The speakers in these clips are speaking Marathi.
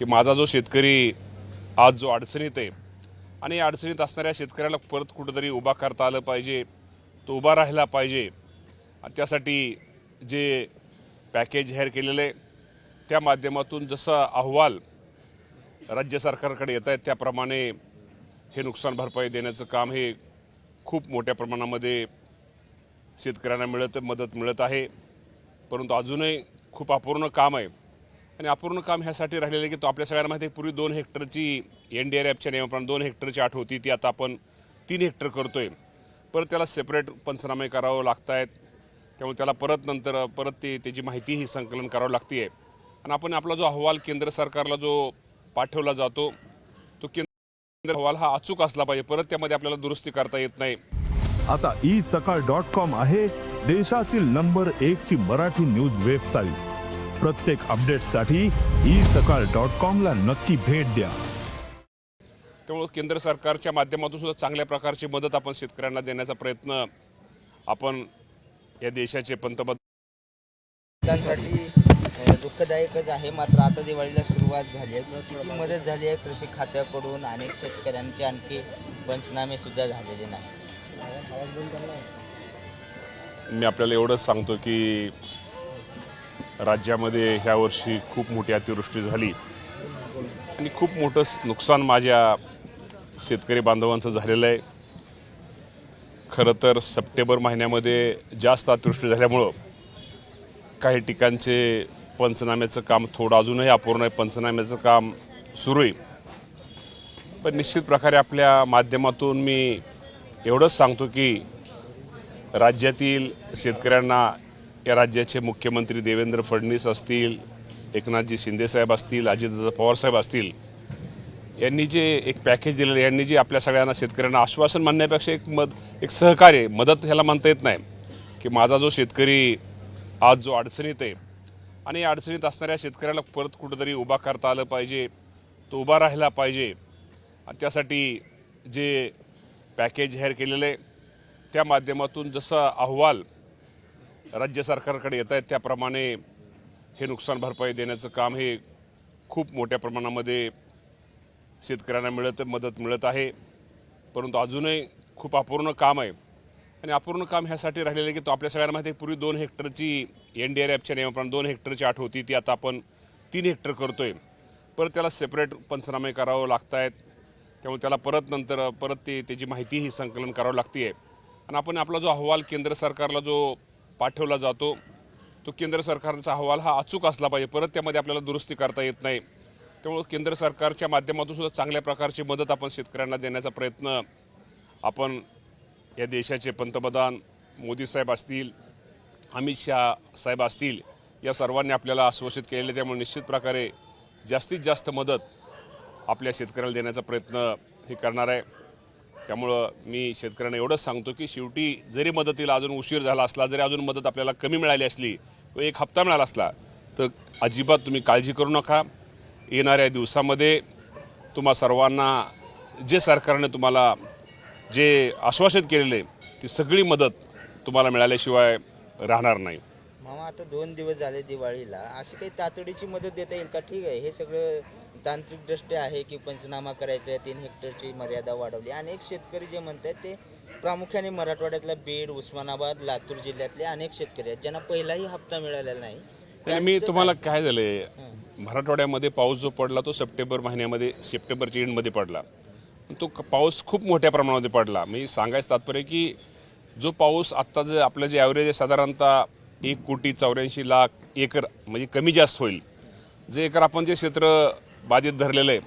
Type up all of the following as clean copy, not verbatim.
की माझा जो शेतकरी आज जो अडचणीत आहे आणि या अडचणीत असणाऱ्या शेतकऱ्याला परत कुठंतरी उभा करता आलं पाहिजे, तो उभा राहिला पाहिजे। त्यासाठी जे पॅकेज जाहीर केलेलं आहे त्या माध्यमातून जसा अहवाल राज्य सरकारकडे येत आहेत त्याप्रमाणे हे नुकसान भरपाई देण्याचं काम हे खूप मोठ्या प्रमाणामध्ये शेतकऱ्यांना मदत मिळत आहे। परंतु अजूनही खूप अपूर्ण काम आहे आणि अपूर्ण काम ह्यासाठी राहिलेलं आहे की तो आपल्या सगळ्यांना माहिती आहे, पूर्वी 2 हेक्टरची NDRFच्या नियमाप्रमाणे 2 हेक्टरची अट होती, ती आता आपण 3 हेक्टर करतोय। परत त्याला सेपरेट पंचनामे करावं लागत आहेत, त्यामुळे त्याला परत त्याची माहिती ही संकलन करावं लागते आणि आपण आपला जो अहवाल केंद्र सरकारला जो पाठवला जातो तो केंद्र अहवाल हा अचूक असला पाहिजे, परत त्यामध्ये आपल्याला दुरुस्ती करता येत नाही। आता isakal.com आहे देशातील नंबर 1 ची मराठी न्यूज वेबसाईट। प्रत्येक अपडेटसाठी isakal.com ला नक्की भेट द्या। त्यामुळे केंद्र सरकारच्या माध्यमातून सुद्धा चांगल्या प्रकारची मदत आपण शेतकऱ्यांना देण्याचा प्रयत्न आपण या देशाचे पंतप्रधानांसाठी दुःखदायकच आहे। मात्र आता दिवाळीला सुरुवात झाली आहे, किती मदत झाली आहे कृषी खात्याकडून? अनेक शेतकऱ्यांचे आणखी पंचनामे सुद्धा झालेले नाही। मी आपल्याला एवढंच सांगतो की राज्यामध्ये ह्या वर्षी खूप मोठी अतिवृष्टी झाली आणि खूप मोठं नुकसान माझ्या शेतकरी बांधवांचं झालेलं आहे। खरं तर सप्टेंबर महिन्यामध्ये जास्त अतिवृष्टी झाल्यामुळं काही ठिकाणचे पंचनाम्याचं काम थोडं अजूनही अपूर्ण आहे, पंचनाम्याचं काम सुरू आहे। पण निश्चित प्रकारे आपल्या माध्यमातून मी एवढंच सांगतो की राज्यातील शेतकऱ्यांना या राज्याचे मुख्यमंत्री देवेंद्र फडणवीस असतील, एकनाथजी शिंदेसाहेब असतील, अजितदादा पवारसाहेब असतील, यांनी जे एक पॅकेज दिलेलं आहे, यांनी जे आपल्या सगळ्यांना शेतकऱ्यांना आश्वासन म्हणण्यापेक्षा एक सहकार्य, मदत ह्याला म्हणता येत नाही, की माझा जो शेतकरी आज जो अडचणीत आहे आणि या अडचणीत असणाऱ्या शेतकऱ्याला परत कुठंतरी उभा करता आलं पाहिजे, तो उभा राहिला पाहिजे। त्यासाठी जे पॅकेज जाहीर केलेलं आहे त्या माध्यमातून जसा अहवाल राज्य सरकारकडे येत आहेत त्याप्रमाणे हे नुकसान भरपाई देण्याचं काम हे खूप मोठ्या प्रमाणामध्ये शेतकऱ्यांना मदत मिळत आहे। परंतु अजूनही खूप अपूर्ण काम आहे आणि अपूर्ण काम ह्यासाठी राहिलेलं आहे की तो आपल्या सगळ्यांना माहिती आहे, पूर्वी 2 हेक्टरची NDRFच्या नियमाप्रमाणे 2 हेक्टरची अट होती, ती आता आपण 3 हेक्टर करतोय। परत त्याला सेपरेट पंचनामे करावं लागत आहेत, त्यामुळे त्याला परत त्याची माहिती ही संकलन करावं लागते आणि आपण आपला जो अहवाल केंद्र सरकारला जो पाठवला जातो तो केंद्र सरकारचा अहवाल हा अचूक असला पाहिजे, परत त्यामध्ये आपल्याला दुरुस्ती करता येत नाही। त्यामुळे केंद्र सरकारच्या माध्यमातून सुद्धा चांगल्या प्रकारची मदत आपण शेतकऱ्यांना देण्याचा प्रयत्न आपण या देशाचे पंतप्रधान मोदी साहेब असतील, अमित शाह साहेब असतील, या सर्वांनी आपल्याला आश्वासित केलेले, त्यामुळे निश्चित प्रकारे जास्तीत जास्त मदत आपल्या शेतकऱ्याला देण्याचा प्रयत्न हे करणार आहे। त्यामुळं मी शेतकऱ्यांना एवढंच सांगतो की शेवटी जरी मदतीला अजून उशीर झाला असला, जरी अजून मदत आपल्याला कमी मिळाली असली, 1 हप्ता मिळाला असला, तर अजिबात तुम्ही काळजी करू नका। येणाऱ्या दिवसामध्ये तुम्हा सर्वांना जे सरकारने तुम्हाला जे आश्वासित केलेले ती सगळी मदत तुम्हाला मिळाल्याशिवाय राहणार नाही। मामा, आता 2 दिवस झाले दिवाळीला, अशी काही तातडीची मदत देता येईल का? ठीक आहे, हे सगळं तांत्रिकदृष्ट्या आहे की पंचनामा करायचं आहे, 3 हेक्टरची मर्यादा वाढवली। अनेक शेतकरी जे म्हणतात ते प्रामुख्याने मराठवाड्यातल्या बीड, उस्मानाबाद, लातूर जिल्ह्यातले अनेक शेतकरी आहेत ज्यांना पहिलाही हप्ता मिळालेला नाही। मी तुम्हाला काय झाले, मराठवाड्यामध्ये पाऊस जो पडला तो सप्टेंबरच्या एंडमध्ये पडला, तो पाऊस खूप मोठ्या प्रमाणामध्ये पडला। मी सांगायचं तात्पर्य की जो पाऊस आत्ता जे आपलं जे ॲव्हरेज आहे साधारणतः 1,84,00,000 एकर, म्हणजे कमी जास्त होईल। जे एकर आपण जे क्षेत्र बाधित धरलेलं आहे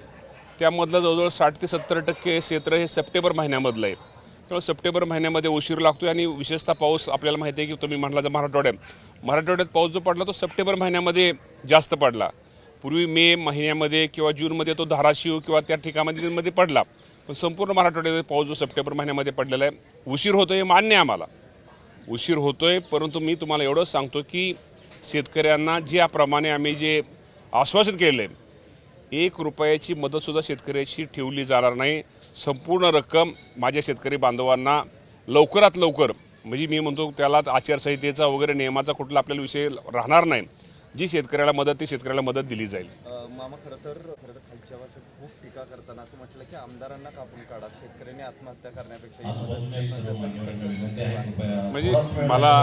त्यामधलं जवळजवळ 60 ते 70% क्षेत्र हे सप्टेंबर महिन्यामधलं आहे। त्यामुळे सप्टेंबर महिन्यामध्ये उशीर लागतो आणि विशेषतः पाऊस आपल्याला माहिती आहे की तुम्ही म्हटला तर मराठवाड्यात पाऊस जो पडला तो सप्टेंबर महिन्यामध्ये जास्त पडला। पूर्वी मे महिन्यामध्ये किंवा जूनमध्ये तो धाराशिव किंवा त्या ठिकाणामध्ये पडला, पण संपूर्ण मराठवाड्यामध्ये पाऊस जो सप्टेंबर महिन्यामध्ये पडलेला आहे, उशीर होतोय, मान्य आहे आम्हाला, उशीर होतोय। परंतु मी तुम्हाला एवढंच सांगतो की शेतकऱ्यांना ज्याप्रमाणे आम्ही जे आश्वासित केलेलं आहे, 1 रुपयाची मदतसुद्धा शेतकऱ्याची ठेवली जाणार नाही। संपूर्ण रक्कम माझ्या शेतकरी बांधवांना लवकरात लवकर, म्हणजे मी म्हणतो त्याला आचारसंहितेचा वगैरे नियमाचा कुठला आपल्याला विषय राहणार नाही, जी शेतकऱ्याला मदत ती शेतकऱ्याला मदत दिली जाईल। मामा खरं तर खालच्या भाषेत खूप टीका करताना असं म्हटलं की आमदारांना कापून काढा, शेतकऱ्यांनी आत्महत्या करण्यापेक्षा म्हणजे मला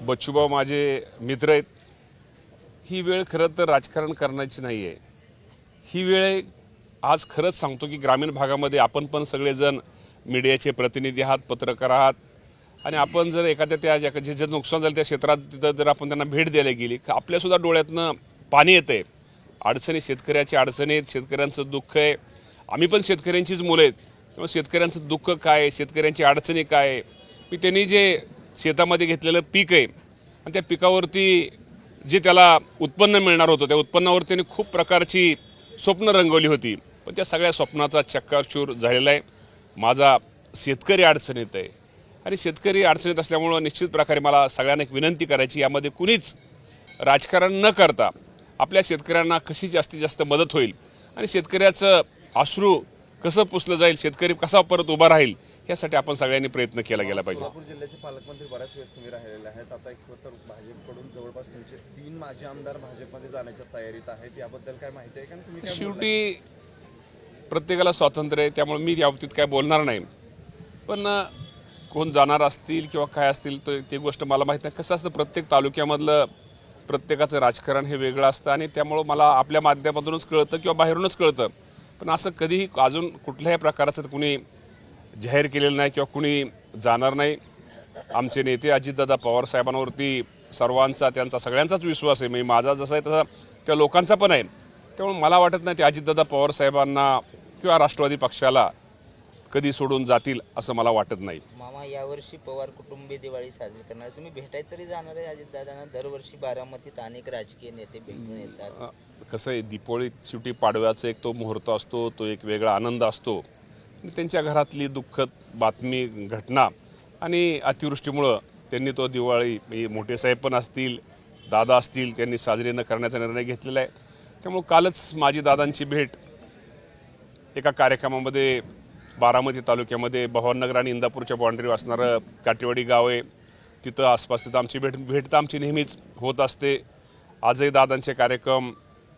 बच्चूभाऊ माझे मित्र आहेत. ही वेळ खरं तर राजकारण करण्याची नाही आहे. ही वेळ आहे, आज खरंच सांगतो की ग्रामीण भागामध्ये आपण पण सगळेजण मीडियाचे प्रतिनिधी आहात, पत्रकार आहात, आणि आपण जर एखाद्या त्या जे नुकसान झालं त्या क्षेत्रात तिथं जर आपण त्यांना भेट द्यायला गेली तर आपल्यासुद्धा डोळ्यातनं पाणी येतं आहे. अडचणी, शेतकऱ्याच्या अडचणी आहेत, शेतकऱ्यांचं दुःख आहे. आम्ही पण शेतकऱ्यांचीच मुलं आहेत, त्यामुळे शेतकऱ्यांचं दुःख काय आहे, शेतकऱ्यांची अडचणी काय आहे, की त्यांनी जे शेतामध्ये घेतलेलं पीक आहे आणि त्या पिकावरती जे त्याला उत्पन्न मिळणार होतं त्या उत्पन्नावर त्यांनी खूप प्रकारची स्वप्न रंगवली होती, पण त्या सगळ्या स्वप्नाचा चक्काचूर झालेला आहे. माझा शेतकरी अडचणीत आहे आणि शेतकरी अडचणीत असल्यामुळं निश्चित प्रकारे मला सगळ्यांना एक विनंती करायची, यामध्ये कुणीच राजकारण न करता आपल्या शेतकऱ्यांना कशी जास्तीत जास्त मदत होईल आणि शेतकऱ्याचं अश्रू कसं पुसलं जाईल, शेतकरी कसा परत उभा राहील, यासाठी आपण सगळ्यांनी प्रयत्न केला गेला पाहिजे. सोलापूर जिल्ह्याचे पालकमंत्री बऱ्याच वेळेस तुम्ही राहिलेले आहेत. आता एक तर भाजपकडून जवळपास तुमचे 3 माजी आमदार भाजपमध्ये जाण्याच्या तयारीत आहेत. याबद्दल काय माहिती आहे का? तुम्ही काय शेवटी प्रत्येकाला स्वातंत्र्य आहे, त्यामुळे मी या बाबतीत काय बोलणार नाही. पण कोण जाणार असतील किंवा काय असतील तर ती गोष्ट मला माहीत नाही. कसं असतं, प्रत्येक तालुक्यामधलं प्रत्येकाचं राजकारण हे वेगळं असतं आणि त्यामुळं मला आपल्या माध्यमातूनच कळतं किंवा बाहेरूनच कळतं. पण असं कधीही अजून कुठल्याही प्रकारचं कुणी जाहीर केलेलं नाही किंवा कुणी जाणार नाही. आमचे नेते अजितदादा पवार साहेबांवरती सर्वांचा, त्यांचा सगळ्यांचाच विश्वास आहे. म्हणजे माझा जसा आहे तसा त्या लोकांचा पण आहे. त्यामुळे मला वाटत नाही ते अजितदादा पवार साहेबांना किंवा राष्ट्रवादी पक्षाला कधी सोडून जातील असं मला वाटत नाही. मामा, यावर्षी पवार कुटुंबीय दिवाळी साजरी करणार, तुम्ही भेटायला तरी जाणार आहे अजितदादांना? दरवर्षी बारामतीत अनेक राजकीय नेते भेटून येतात. कसं आहे, दीपावली शेवटी पाडव्याचा एक तो मुहूर्त असतो, तो एक वेगळा आनंद असतो. त्यांच्या घरातली दुःखद बातमी, घटना आणि अतिवृष्टीमुळं त्यांनी तो दिवाळी, मोठे साहेब पण असतील, दादा असतील, त्यांनी साजरी न करण्याचा निर्णय घेतलेला आहे. त्यामुळं कालच माझी दादांची भेट एका कार्यक्रमामध्ये बारामती तालुक्यामध्ये भवाननगर आणि इंदापूरच्या बाँड्रीवर असणारं काटेवाडी गाव आहे, तिथं आसपास तिथं आमची भेट तर आमची नेहमीच होत असते. आजही दादांचे कार्यक्रम,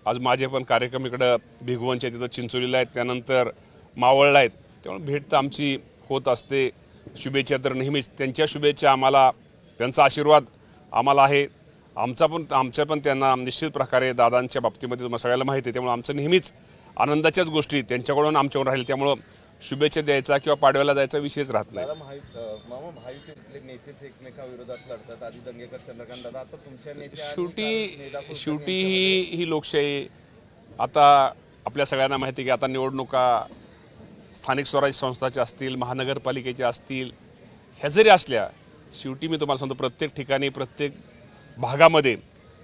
आज माझे पण कार्यक्रम इकडं भिगवणच्या तिथं चिंचोलीला आहेत, त्यानंतर मावळला आहेत. त्यामुळे भेट तर आमची होत असते. शुभेच्छा तर नेहमीच, त्यांच्या शुभेच्छा आम्हाला, त्यांचा आशीर्वाद आम्हाला आहे. आमच्या पण त्यांना निश्चित प्रकारे दादांच्या बाबतीमध्ये तुम्हाला सगळ्याला माहिती आहे. त्यामुळे आमचं नेहमीच आनंदाच्याच गोष्टी त्यांच्याकडून आमच्याकडून राहील. त्यामुळं शुभेच्छा द्यायचा किंवा पाडव्याला जायचा विषयच राहत नाही. मामा, महायुतीतले नेतेच एकमेकाविरोधात लढतात. आधी दंगेकर, चंद्रकांत दादा, आता तुमच्या शेवटी ही लोकशाही. आता आपल्या सगळ्यांना माहिती आहे की आता निवडणुका स्थानिक स्वराज्य संस्थाच्या असतील, महानगरपालिकेच्या असतील, ह्या जरी असल्या, शेवटी मी तुम्हाला सांगतो प्रत्येक ठिकाणी, प्रत्येक भागामध्ये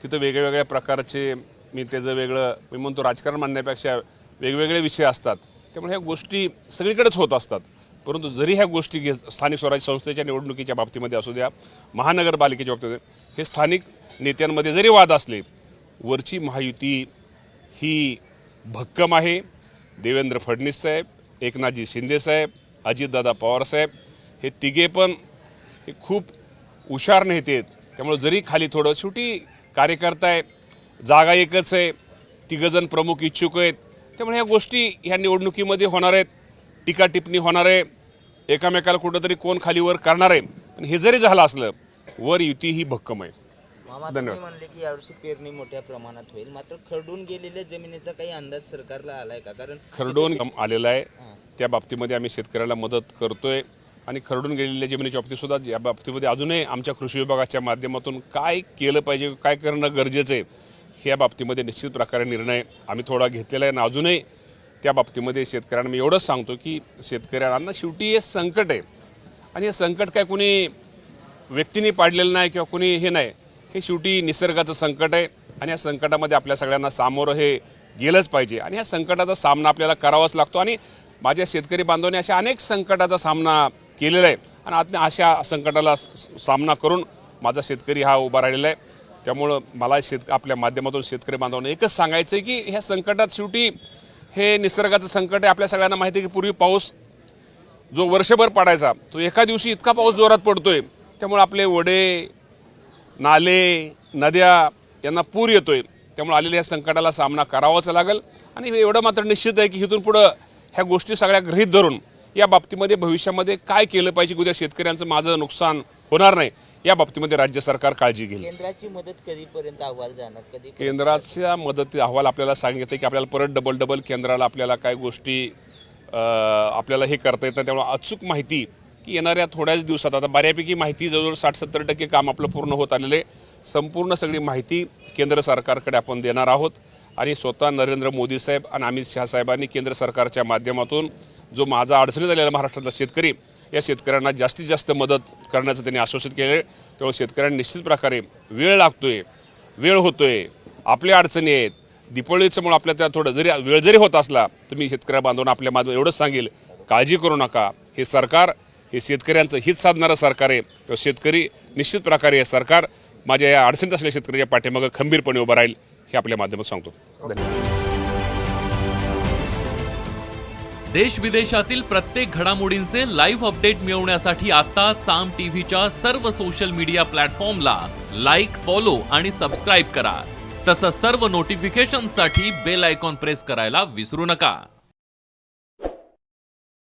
तिथं वेगवेगळ्या प्रकारचे, मी त्याचं वेगळं, मी म्हणतो राजकारण म्हणण्यापेक्षा वेगवेगळे विषय असतात. त्यामुळे ह्या गोष्टी सगळीकडेच होत असतात. परंतु जरी ह्या गोष्टी स्थानिक स्वराज्य संस्थेच्या निवडणुकीच्या बाबतीमध्ये असू द्या, महानगरपालिकेच्या बाबतीमध्ये, हे स्थानिक नेत्यांमध्ये जरी वाद असले, वरची महायुती ही भक्कम आहे. देवेंद्र फडणवीस साहेब, एकनाथजी शिंदे साहेब, अजितदादा पवार साहेब, हे तिघे पण हे खूप हुशार नेते आहेत. त्यामुळे जरी खाली थोडं, शेवटी कार्यकर्ता आहे, जागा एकच आहे, तिघंजण प्रमुख इच्छुक आहेत. त्यामुळे ह्या गोष्टी ह्या निवडणुकीमध्ये होणार आहेत, टीका टिप्पणी होणार आहे, एकामेकाला कुठंतरी कोण खालीवर करणार आहे. पण हे जरी झालं असलं, वर युती ही भक्कम आहे. मामा, तुम्ही म्हणले की यावर्षी पेरणी मोठ्या प्रमाणात होईल, मात्र खरडून गेलेल्या जमिनीचा काही अंदाज सरकारला आलाय का? कारण खरडून आलेला आहे, त्या बाबतीमध्ये आम्ही शेतकऱ्याला मदत करतोय आणि खरडून गेलेल्या जमिनीच्या बाबतीतसुद्धा या बाबतीमध्ये अजूनही आमच्या कृषी विभागाच्या माध्यमातून काय केलं पाहिजे, काय करणं गरजेचं आहे, ह्या बाबतीमध्ये निश्चित प्रकारे निर्णय आम्ही थोडा घेतलेला आहे. आणि अजूनही त्या बाबतीमध्ये शेतकऱ्यांना मी एवढंच सांगतो की शेतकऱ्यांना शेवटी हे संकट आहे आणि हे संकट काय कुणी व्यक्तीने पाडलेलं नाही किंवा कुणी हे नाही, हे शेवटी निसर्गाचं संकट आहे आणि या संकटामध्ये आपल्या सगळ्यांना सामोरं हे गेलंच पाहिजे आणि ह्या संकटाचा सामना आपल्याला करावाच लागतो. आणि माझ्या शेतकरी बांधवांनी अशा अनेक संकटाचा सामना केलेला आहे आणि अशा संकटाला सामना करून माझा शेतकरी हा उभा राहिलेला आहे. त्यामुळं मला आपल्या माध्यमातून शेतकरी बांधवांना एकच सांगायचं आहे की ह्या संकटात शेवटी हे निसर्गाचं संकट आहे. आपल्या सगळ्यांना माहिती आहे की पूर्वी पाऊस जो वर्षभर पडायचा, तो एका दिवशी इतका पाऊस जोरात पडतोय, त्यामुळे आपले ओढे, नाले, नद्या यांना पूर येतोय. त्यामुळे आलेल्या या संकटाला सामना करावाच लागेल. आणि एवढं मात्र निश्चित आहे की इथून पुढं ह्या गोष्टी सगळ्या गृहीत धरून या बाबतीमध्ये भविष्यामध्ये काय केलं पाहिजे की उद्या शेतकऱ्यांचं माझं नुकसान होणार नाही या बाबतीमध्ये राज्य सरकार काळजी घेईल. केंद्राची मदत कधीपर्यंत अहवाल जाणार, कधी केंद्राच्या मदती अहवाल आपल्याला सांगितलं की आपल्याला परत डबल केंद्राला आपल्याला काय गोष्टी आपल्याला हे करता येतं. त्यामुळे अचूक माहिती की येणाऱ्या थोड्याच दिवसात, आता बऱ्यापैकी माहिती जवळजवळ 60-70% काम आपलं पूर्ण होत आलेलं आहे. संपूर्ण सगळी माहिती केंद्र सरकारकडे आपण देणार आहोत. आणि स्वतः नरेंद्र मोदी साहेब आणि अमित शहा साहेबांनी केंद्र सरकारच्या माध्यमातून जो माझा अडचणीत आलेला महाराष्ट्रातला शेतकरी, या शेतकऱ्यांना जास्तीत जास्त मदत करण्याचं त्यांनी आश्वासित केलं आहे. त्यामुळे शेतकऱ्यांना निश्चित प्रकारे वेळ लागतोय, वेळ होतोय, आपल्या अडचणी आहेत. दिपावलीच्यामुळे आपल्या त्या थोडं जरी वेळ जरी होत असला तर मी शेतकऱ्या बांधवांना आपल्या माध्यमात एवढंच सांगेल, काळजी करू नका. हे सरकार हे शेतकऱ्यांचं हित साधणारं सरकार आहे. तर शेतकरी निश्चित प्रकारे हे सरकार माझ्या या अडचणीत असलेल्या शेतकऱ्याच्या पाठीमागं खंबीरपणे उभं राहील हे आपल्या माध्यमात सांगतो. धन्यवाद. देश विदेशातील प्रत्येक घडामोडींचे लाईव्ह अपडेट मिळवण्यासाठी आता साम टीव्हीच्या सर्व सोशल मीडिया प्लॅटफॉर्मला लाईक, फॉलो आणि सबस्क्राईब करा. तसंच सर्व नोटिफिकेशनसाठी बेल आयकॉन प्रेस करायला विसरू नका.